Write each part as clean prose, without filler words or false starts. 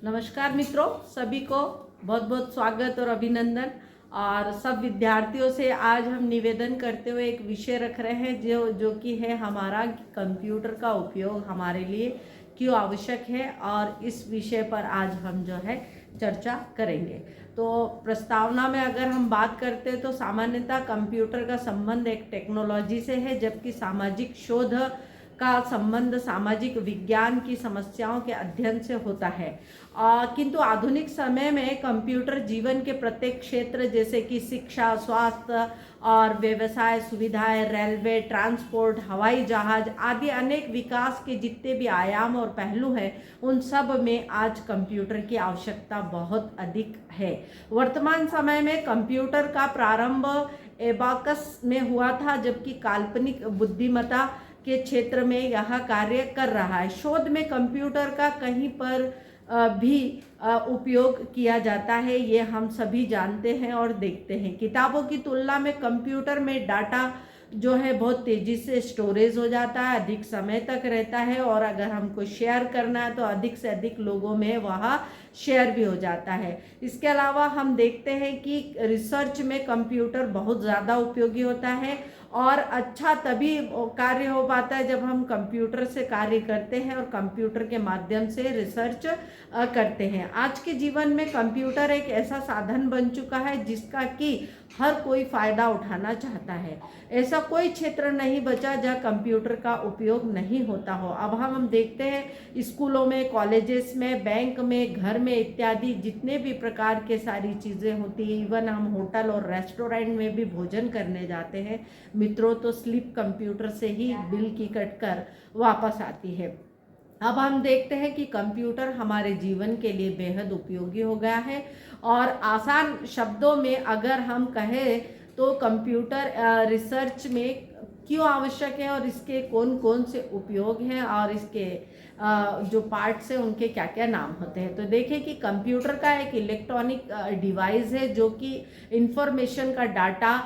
नमस्कार मित्रों, सभी को बहुत बहुत स्वागत और अभिनंदन। और सब विद्यार्थियों से आज हम निवेदन करते हुए एक विषय रख रहे हैं जो कि है हमारा कंप्यूटर का उपयोग हमारे लिए क्यों आवश्यक है, और इस विषय पर आज हम जो है चर्चा करेंगे। तो प्रस्तावना में अगर हम बात करते हैं तो सामान्यतः कंप्यूटर का संबंध एक टेक्नोलॉजी से है, जबकि सामाजिक शोध का संबंध सामाजिक विज्ञान की समस्याओं के अध्ययन से होता है। किंतु आधुनिक समय में कंप्यूटर जीवन के प्रत्येक क्षेत्र जैसे कि शिक्षा, स्वास्थ्य और व्यवसाय सुविधाएं, रेलवे, ट्रांसपोर्ट, हवाई जहाज आदि अनेक विकास के जितने भी आयाम और पहलू हैं, उन सब में आज कंप्यूटर की आवश्यकता बहुत अधिक है। वर्तमान समय में कंप्यूटर का प्रारंभ एबाकस में हुआ था, जबकि काल्पनिक बुद्धिमत्ता के क्षेत्र में यह कार्य कर रहा है। शोध में कंप्यूटर का कहीं पर भी उपयोग किया जाता है, ये हम सभी जानते हैं और देखते हैं। किताबों की तुलना में कंप्यूटर में डाटा जो है बहुत तेज़ी से स्टोरेज हो जाता है, अधिक समय तक रहता है, और अगर हमको शेयर करना है तो अधिक से अधिक लोगों में वह शेयर भी हो जाता है। इसके अलावा हम देखते हैं कि रिसर्च में कंप्यूटर बहुत ज़्यादा उपयोगी होता है, और अच्छा तभी कार्य हो पाता है जब हम कंप्यूटर से कार्य करते हैं और कंप्यूटर के माध्यम से रिसर्च करते हैं। आज के जीवन में कंप्यूटर एक ऐसा साधन बन चुका है जिसका कि हर कोई फ़ायदा उठाना चाहता है। ऐसा कोई क्षेत्र नहीं बचा जहाँ कंप्यूटर का उपयोग नहीं होता हो। अब हम देखते हैं स्कूलों में, कॉलेजेस में, बैंक में, घर में इत्यादि जितने भी प्रकार के सारी चीज़ें होती हैं, इवन हम होटल और रेस्टोरेंट में भी भोजन करने जाते हैं मित्रों, तो स्लिप कंप्यूटर से ही बिल की कट कर वापस आती है। अब हम देखते हैं कि कंप्यूटर हमारे जीवन के लिए बेहद उपयोगी हो गया है, और आसान शब्दों में अगर हम कहें तो कंप्यूटर रिसर्च में क्यों आवश्यक है और इसके कौन कौन से उपयोग हैं और इसके जो पार्ट्स हैं उनके क्या क्या नाम होते हैं। तो देखें कि कंप्यूटर का एक इलेक्ट्रॉनिक डिवाइस है जो कि इंफॉर्मेशन का डाटा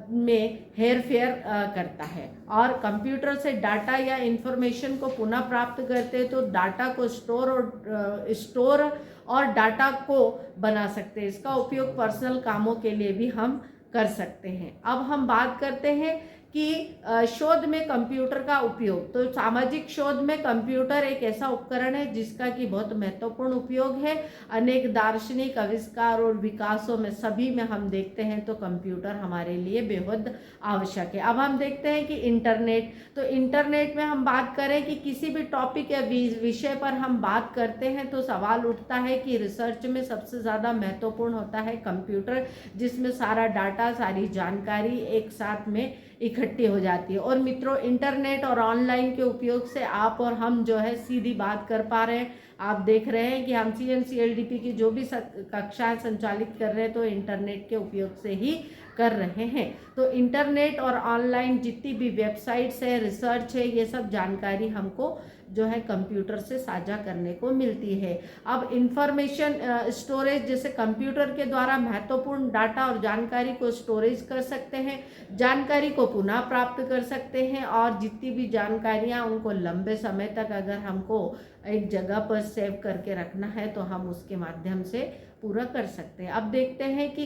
में हेर फेर करता है, और कंप्यूटर से डाटा या इंफॉर्मेशन को पुनः प्राप्त करते हैं तो डाटा को स्टोर और डाटा को बना सकते हैं। इसका उपयोग पर्सनल कामों के लिए भी हम कर सकते हैं। अब हम बात करते हैं कि शोध में कंप्यूटर का उपयोग। तो सामाजिक शोध में कंप्यूटर एक ऐसा उपकरण है जिसका कि बहुत महत्वपूर्ण उपयोग है। अनेक दार्शनिक आविष्कार और विकासों में सभी में हम देखते हैं तो कंप्यूटर हमारे लिए बेहद आवश्यक है। अब हम देखते हैं कि इंटरनेट, तो इंटरनेट में हम बात करें कि किसी भी टॉपिक या विषय पर हम बात करते हैं तो सवाल उठता है कि रिसर्च में सबसे ज़्यादा महत्वपूर्ण होता है कंप्यूटर, जिसमें सारा डाटा, सारी जानकारी एक साथ में इकट्ठी हो जाती है। और मित्रों, इंटरनेट और ऑनलाइन के उपयोग से आप और हम जो है सीधी बात कर पा रहे हैं। आप देख रहे हैं कि हम CNCLDP की जो भी कक्षाएं संचालित कर रहे हैं तो इंटरनेट के उपयोग से ही कर रहे हैं। तो इंटरनेट और ऑनलाइन जितनी भी वेबसाइट्स है, रिसर्च है, ये सब जानकारी हमको जो है कंप्यूटर से साझा करने को मिलती है। अब इंफॉर्मेशन स्टोरेज, जैसे कंप्यूटर के द्वारा महत्वपूर्ण डाटा और जानकारी को स्टोरेज कर सकते हैं, जानकारी को पुनः प्राप्त कर सकते हैं, और जितनी भी जानकारियां उनको लंबे समय तक अगर हमको एक जगह पर सेव करके रखना है तो हम उसके माध्यम से पूरा कर सकते हैं। अब देखते हैं कि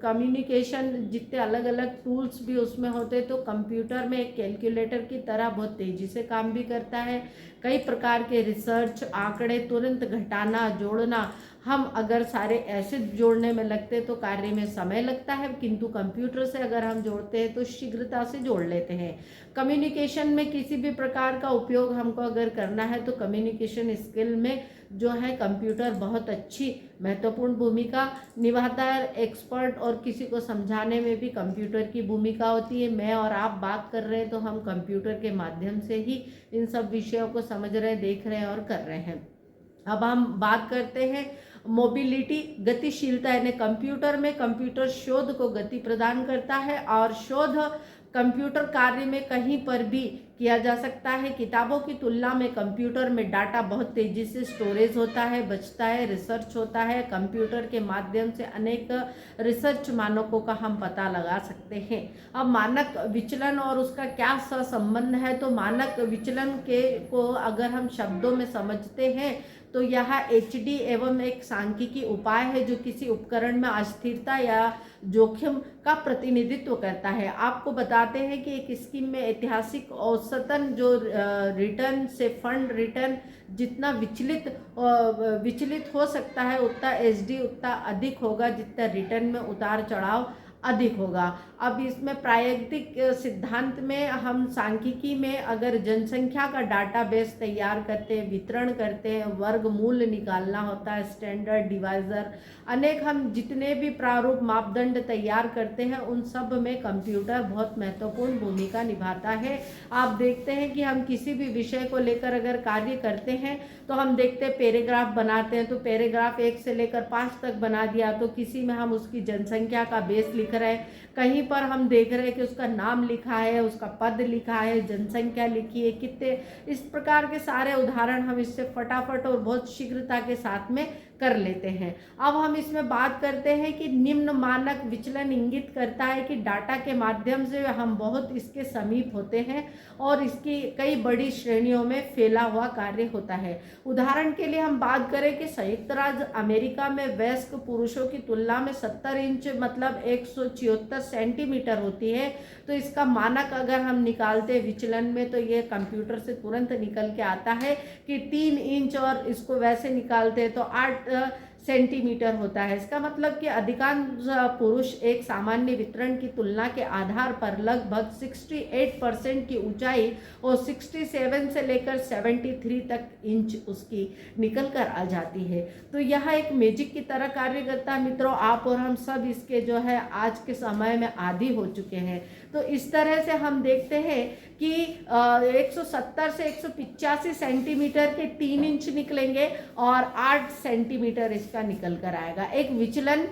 कम्युनिकेशन जितने अलग अलग टूल्स भी उसमें होते हैं तो कंप्यूटर में एक कैलकुलेटर की तरह बहुत तेज़ी से काम भी करता है। कई प्रकार के रिसर्च, आंकड़े तुरंत घटाना, जोड़ना, हम अगर सारे ऐसे जोड़ने में लगते तो कार्य में समय लगता है, किंतु कंप्यूटर से अगर हम जोड़ते हैं तो शीघ्रता से जोड़ लेते हैं। कम्युनिकेशन में किसी भी प्रकार का उपयोग हमको अगर करना है तो कम्युनिकेशन स्किल में जो है कंप्यूटर बहुत अच्छी महत्वपूर्ण भूमिका निभाता है। एक्सपर्ट और किसी को समझाने में भी कंप्यूटर की भूमिका होती है। मैं और आप बात कर रहे हैं तो हम कंप्यूटर के माध्यम से ही इन सब विषयों को समझ रहे, देख रहे हैं और कर रहे हैं। अब हम बात करते हैं मोबिलिटी, गतिशीलता, यानी कंप्यूटर में कंप्यूटर शोध को गति प्रदान करता है, और शोध कंप्यूटर कार्य में कहीं पर भी किया जा सकता है। किताबों की तुलना में कंप्यूटर में डाटा बहुत तेज़ी से स्टोरेज होता है, बचता है, रिसर्च होता है। कंप्यूटर के माध्यम से अनेक रिसर्च मानकों का हम पता लगा सकते हैं। अब मानक विचलन और उसका क्या संबंध है, तो मानक विचलन के को अगर हम शब्दों में समझते हैं तो यह HD एवं एक सांख्यिकी उपाय है जो किसी उपकरण में अस्थिरता या जोखिम का प्रतिनिधित्व करता है। आपको बताते हैं कि एक स्कीम में ऐतिहासिक औसतन जो रिटर्न से फंड रिटर्न जितना विचलित हो सकता है उतना SD उतना अधिक होगा जितना रिटर्न में उतार चढ़ाव अधिक होगा। अब इसमें प्रायोगिक सिद्धांत में हम सांख्यिकी में अगर जनसंख्या का डाटाबेस तैयार करते हैं, वितरण करते हैं, वर्गमूल निकालना होता है, स्टैंडर्ड डिवाइजर, अनेक हम जितने भी प्रारूप मापदंड तैयार करते हैं उन सब में कंप्यूटर बहुत महत्वपूर्ण भूमिका निभाता है। आप देखते हैं कि हम किसी भी विषय को लेकर अगर कार्य करते हैं तो हम देखते हैं पैराग्राफ बनाते हैं तो पैराग्राफ 1 से लेकर 5 तक बना दिया, तो किसी में हम उसकी जनसंख्या का बेस लिख रहे हैं, कहीं पर हम देख रहे हैं कि उसका नाम लिखा है, उसका पद लिखा है, जनसंख्या लिखी है, कितने, इस प्रकार के सारे उदाहरण हम इससे फटाफट और बहुत शीघ्रता के साथ में कर लेते हैं। अब हम इसमें बात करते हैं कि निम्न मानक विचलन इंगित करता है कि डाटा के माध्यम से हम बहुत इसके समीप होते हैं और इसकी कई बड़ी श्रेणियों में फैला हुआ कार्य होता है। उदाहरण के लिए हम बात करें कि संयुक्त राज्य अमेरिका में वयस्क पुरुषों की तुलना में 70 इंच मतलब 174 सेंटीमीटर होती है, तो इसका मानक अगर हम निकालते हैं विचलन में तो ये कंप्यूटर से तुरंत निकल के आता है कि 3 इंच, और इसको वैसे निकालते हैं तो 8 सेंटीमीटर होता है। इसका मतलब कि अधिकांश पुरुष एक सामान्य वितरण की तुलना के आधार पर लगभग 68% की ऊंचाई और 67 से लेकर 73 तक इंच उसकी निकल कर आ जाती है। तो यह एक मैजिक की तरह कार्य करता है मित्रों। आप और हम सब इसके जो है आज के समय में आदी हो चुके हैं। तो इस तरह से हम देखते हैं कि 170 से 185 सेंटीमीटर के 3 इंच निकलेंगे और 8 सेंटीमीटर इसका निकल कर आएगा। एक विचलन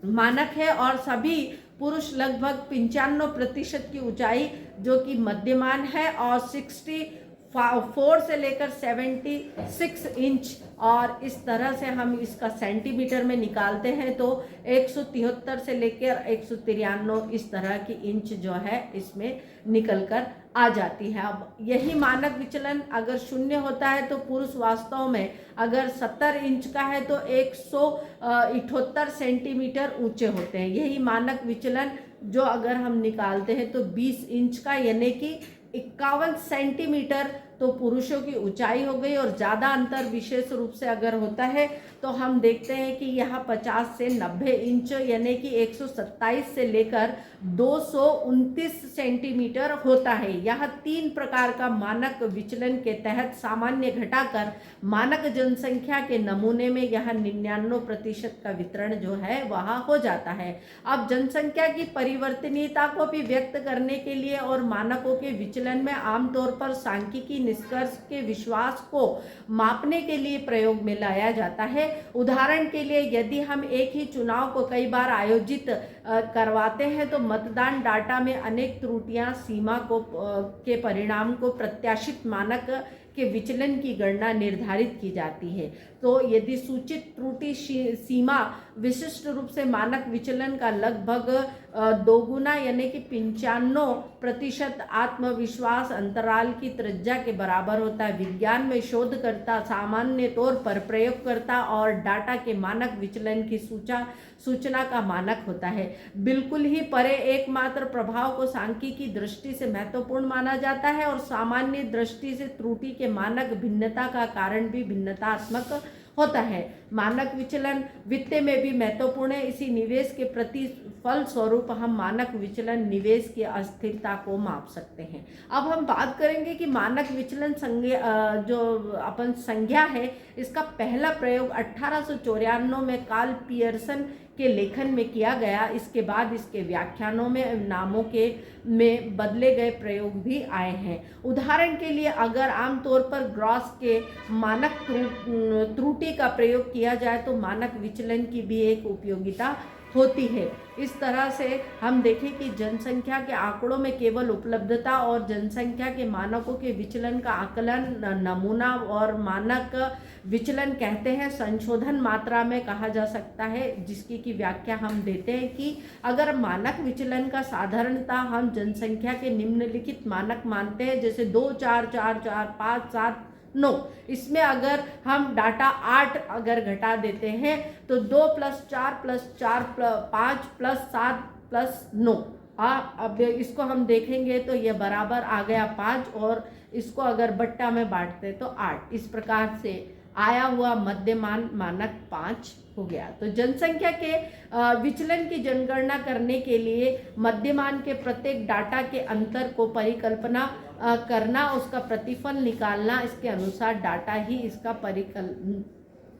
मानक है और सभी पुरुष लगभग 95% की ऊंचाई जो कि मध्यमान है और 64 से लेकर 76 इंच, और इस तरह से हम इसका सेंटीमीटर में निकालते हैं तो 173 से लेकर 193 इस तरह की इंच जो है इसमेमें निकल कर आ जाती है। अब यही मानक विचलन अगर 0 होता है तो पुरुष वास्तव में अगर 70 इंच का है तो 178 सेंटीमीटर ऊंचे होते हैं। यही मानक विचलन जो अगर हम निकालते हैं तो 20 इंच का यानी कि 51 सेंटीमीटर तो पुरुषों की ऊंचाई हो गई। और ज़्यादा अंतर विशेष रूप से अगर होता है तो हम देखते हैं कि यह 50 से 90 इंच यानी कि 127 से लेकर 229 सेंटीमीटर होता है। यह 3 प्रकार का मानक विचलन के तहत सामान्य घटाकर मानक जनसंख्या के नमूने में यह 99% का वितरण जो है वह हो जाता है। अब जनसंख्या की परिवर्तनीयता को भी व्यक्त करने के लिए और मानकों के विचलन में आमतौर पर सांख्यिकी निष्कर्ष के विश्वास को मापने के लिए प्रयोग में लाया जाता है। उदाहरण के लिए यदि हम एक ही चुनाव को कई बार आयोजित करवाते हैं तो मतदान डाटा में अनेक त्रुटियां सीमा को के परिणाम को प्रत्याशित मानक के विचलन की गणना निर्धारित की जाती है। तो यदि सूचित त्रुटि सीमा विशिष्ट रूप से मानक विचलन का लगभग दोगुना यानी कि 95% आत्मविश्वास अंतराल की त्रिज्या के बराबर होता है। विज्ञान में शोधकर्ता सामान्य तौर पर प्रयोगकर्ता और डाटा के मानक विचलन की सूचना का मानक होता है। बिल्कुल ही परे एकमात्र प्रभाव को सांख्यिकी की दृष्टि से महत्वपूर्ण माना जाता है और सामान्य दृष्टि से त्रुटि के मानक भिन्नता का कारण भी भिन्नतात्मक होता है। मानक विचलन वित्त में भी महत्वपूर्ण है। इसी निवेश के प्रतिफल स्वरूप हम मानक विचलन निवेश की अस्थिरता को माप सकते हैं। अब हम बात करेंगे कि मानक विचलन जो अपन संज्ञा है इसका पहला प्रयोग 1894 में कार्ल पियर्सन के लेखन में किया गया। इसके बाद इसके व्याख्यानों में नामों के में बदले गए प्रयोग भी आए हैं। उदाहरण के लिए अगर आमतौर पर ग्रॉस के मानक त्रुटि का प्रयोग किया जाए तो मानक विचलन की भी एक उपयोगिता होती है। इस तरह से हम देखें कि जनसंख्या के आंकड़ों में केवल उपलब्धता और जनसंख्या के मानकों के विचलन का आकलन नमूना और मानक विचलन कहते हैं संशोधन मात्रा में कहा जा सकता है, जिसकी की व्याख्या हम देते हैं कि अगर मानक विचलन का साधारणतः हम जनसंख्या के निम्नलिखित मानक मानते हैं जैसे 2 4 4 4 5 7 9। इसमें अगर हम डाटा 8 अगर घटा देते हैं तो 2 + 4 + 4 5 + 7 + 9। अब इसको हम देखेंगे तो ये बराबर आ गया 5 और इसको अगर बट्टा में बांटते तो 8। इस प्रकार से आया हुआ मध्यमान मानक 5 हो गया। तो जनसंख्या के विचलन की जनगणना करने के लिए मध्यमान के प्रत्येक डाटा के अंतर को परिकल्पना करना, उसका प्रतिफल निकालना, इसके अनुसार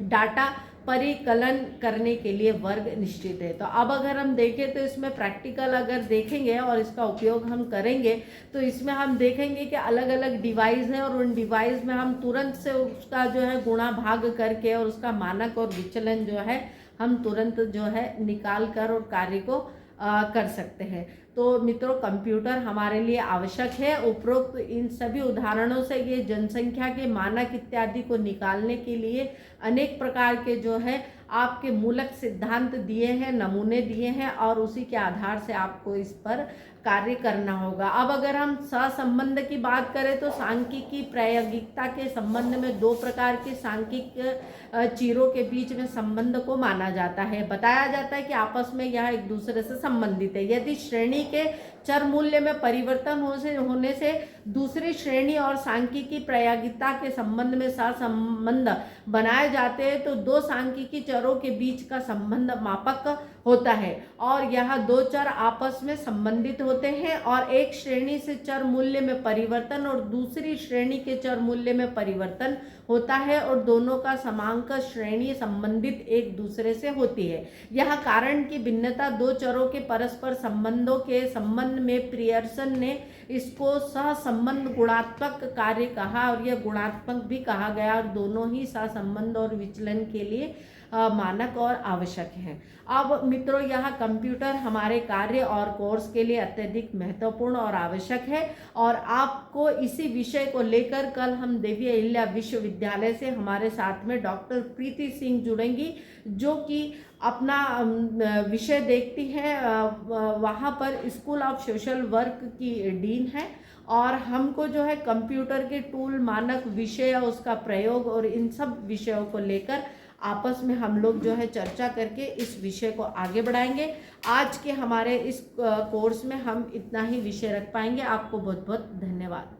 डाटा परिकलन करने के लिए वर्ग निश्चित है। तो अब अगर हम देखें तो इसमें प्रैक्टिकल अगर देखेंगे और इसका उपयोग हम करेंगे तो इसमें हम देखेंगे कि अलग अलग डिवाइस है और उन डिवाइस में हम तुरंत से उसका जो है गुणा भाग करके और उसका मानक और विचलन जो है हम तुरंत जो है निकाल कर और कार्य को कर सकते हैं। तो मित्रों, कंप्यूटर हमारे लिए आवश्यक है। उपरोक्त इन सभी उदाहरणों से ये जनसंख्या के मानक इत्यादि को निकालने के लिए अनेक प्रकार के जो है आपके मूलक सिद्धांत दिए हैं, नमूने दिए हैं और उसी के आधार से आपको इस पर कार्य करना होगा। अब अगर हम सहसंबंध की बात करें तो सांख्यिकी प्रायोगिकता के संबंध में 2 प्रकार के सांख्यिक चीरों के बीच में संबंध को माना जाता है। बताया जाता है कि आपस में यह एक दूसरे से संबंधित है। यदि श्रेणी के चर मूल्य में परिवर्तन होने से दूसरी श्रेणी और सांख्यिकी प्रायोगिकता के संबंध में सहसंबंध बनाए जाते हैं तो 2 सांख्यिकी चरों के बीच का संबंध मापक होता है और यह 2 चर आपस में संबंधित होते हैं और एक श्रेणी से चर मूल्य में परिवर्तन और दूसरी श्रेणी के चर मूल्य में परिवर्तन होता है और दोनों का समांक श्रेणी संबंधित एक दूसरे से होती है। यह कारण की भिन्नता 2 चरों के परस्पर संबंधों के संबंध में पियर्सन ने इसको सहसंबंध गुणात्मक कार्य कहा और यह गुणात्मक भी कहा गया और दोनों ही सहसंबंध और विचलन के लिए मानक और आवश्यक है। अब मित्रों, यह कंप्यूटर हमारे कार्य और कोर्स के लिए अत्यधिक महत्वपूर्ण और आवश्यक है और आपको इसी विषय को लेकर कल हम देवी अहिल्या विश्वविद्यालय से हमारे साथ में डॉक्टर प्रीति सिंह जुड़ेंगी जो कि अपना विषय देखती हैं, वहाँ पर स्कूल ऑफ सोशल वर्क की डीन है और हमको जो है कंप्यूटर के टूल, मानक, विषय, उसका प्रयोग और इन सब विषयों को लेकर आपस में हम लोग जो है चर्चा करके इस विषय को आगे बढ़ाएंगे। आज के हमारे इस कोर्स में हम इतना ही विषय रख पाएंगे। आपको बहुत बहुत धन्यवाद।